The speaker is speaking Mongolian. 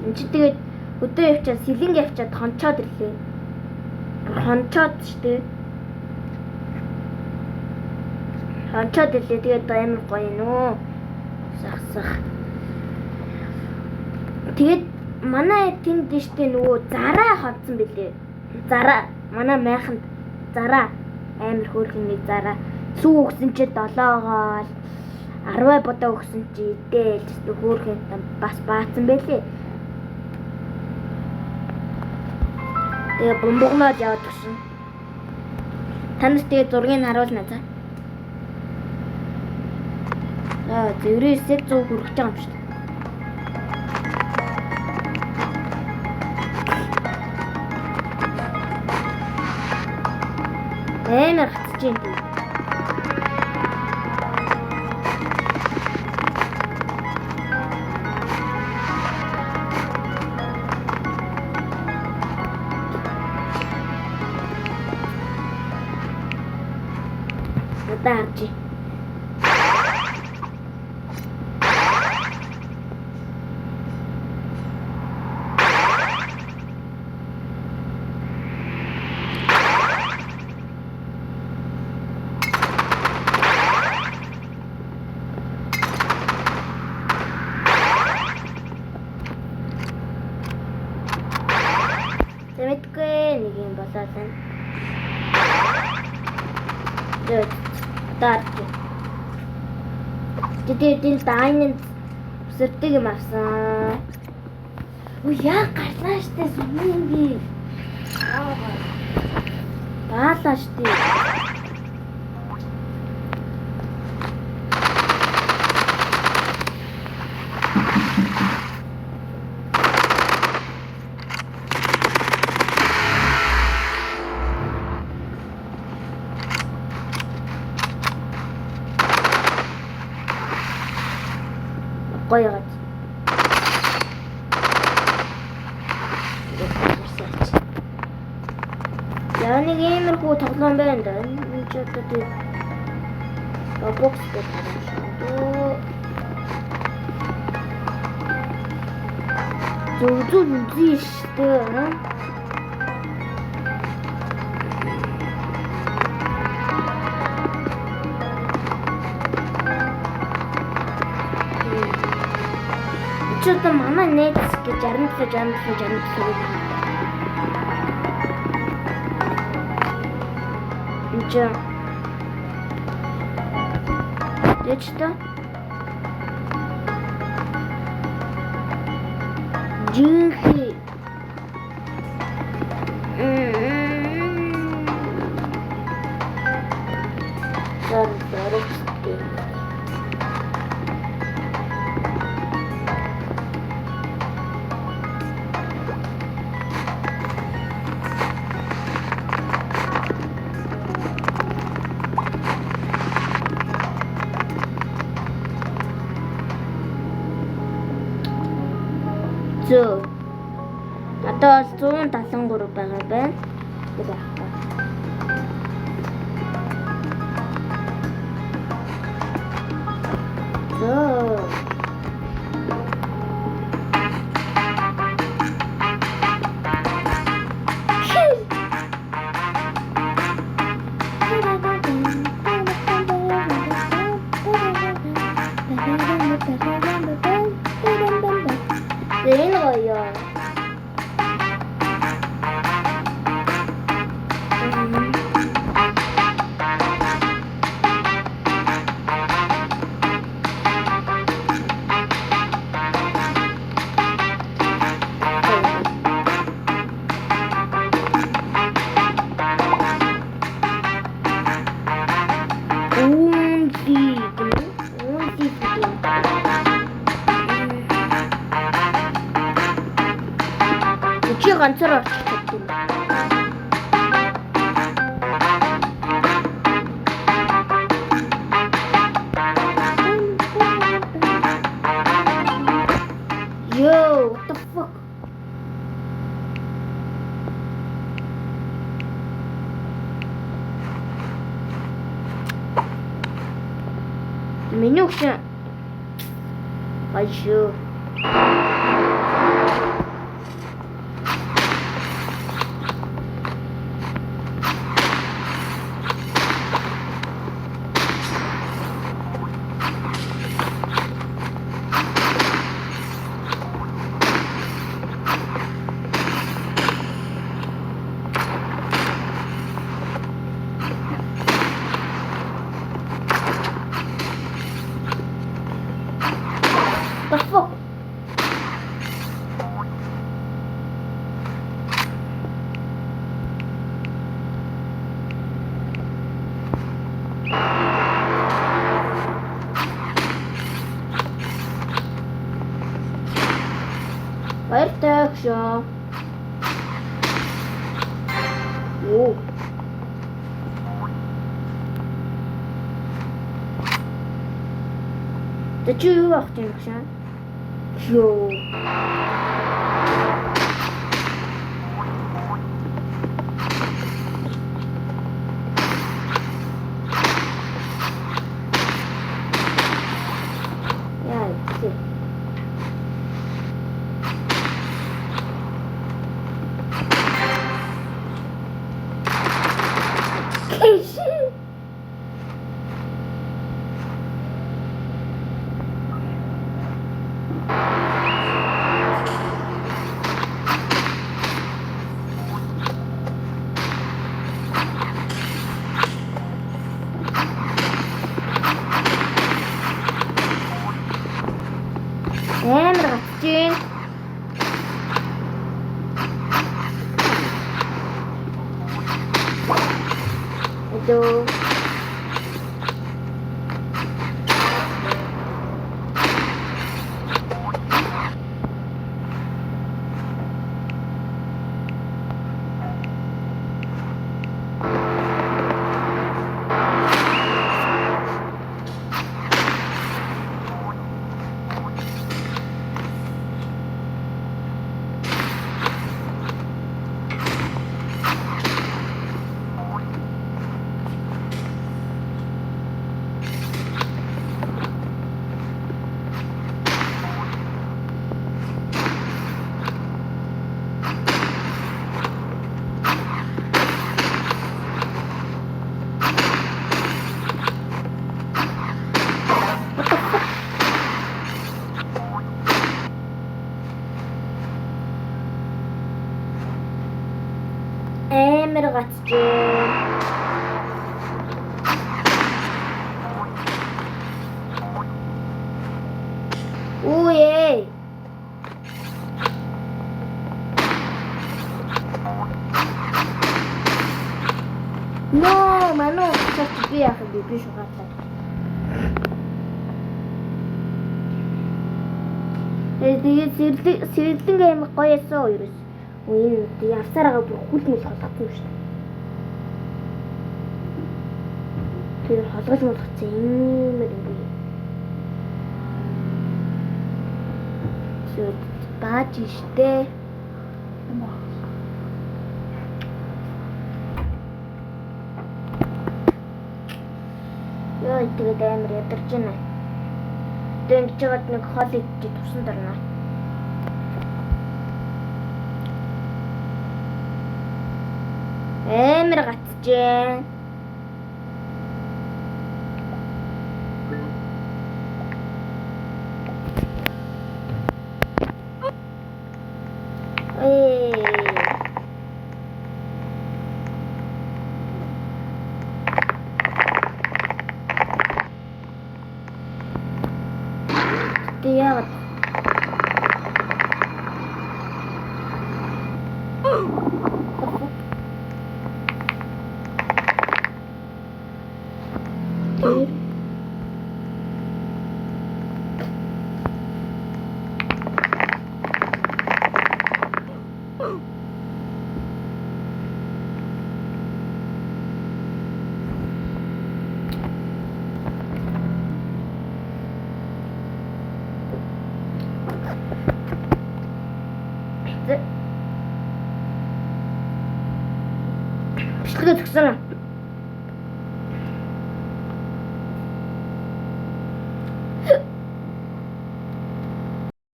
Энд чи тэгээд өдөө явчаад сэлэнг явчаад хончоод ирлээ. Хончоод штэ. Хончоод ирлээ. Тэгээд амар гоё нөө. Сахсах. Тэгээд манай тэнд штэ нөгөө зараа хонцсон бэлээ. Зараа. Манай майханд зараа амар хөөрхөн нэг зараа. Сүү өгсөн чи 7-гоо 10 бодоо өгсөн чи идэл ч хөөрхөн бас баацсан байлээ. Тэгээ бомбогноод яваад гсэн. Танаас тэгээ зургийг харуулна за. Зөрөөсөө зүг хүрэх гэж байгаа юм шүү дээ. Амар хатж юм дээ. Даржи. Зэмэтгэе нэг юм болоод байна. Даржи. Тэгээд дайнын өсөрдөг юм авсан. Өө яа гарлаа штэ сүмэнги. Баалаа штэ. Гоёгод. Яа нэг иймэрхүү тоглоом байна да. Энэ ч одоо тийм Roblox гэх юм. Зүг үгүй штэ. Чөтө манай net гэж 67 Нча. Дэчта. Жинхи. Зөө. Одоо 173 байгаа байна. Тэг яах вэ? Зөө. Чи ганцаар орчих гэдэг юм. Yo, what the fuck? Меню 혹시 아이슈 Баяртай шүү. Оо. Тэ чи юу авах юм бэ? Йоо. Амар гацчихин. Hello. Амар гацчихин. Үе. No, мано чи би яах вэ? Би шугаалаа. Тэгээд сэрэлэн аймаг гоё ясан ерөөс. Энэ явсараа бүр хүл мэл холгосон юм шүү дээ. Тэр холгож болгоцсон юм юм. Шүүд бааж штэ. Яа тэгээд амар ядарч байна. Тэгээд ингэж яваад нэг хоол идчих тусан дорно. Амар гацчихжээ. Яагаад бичлэгээ төгсөнө.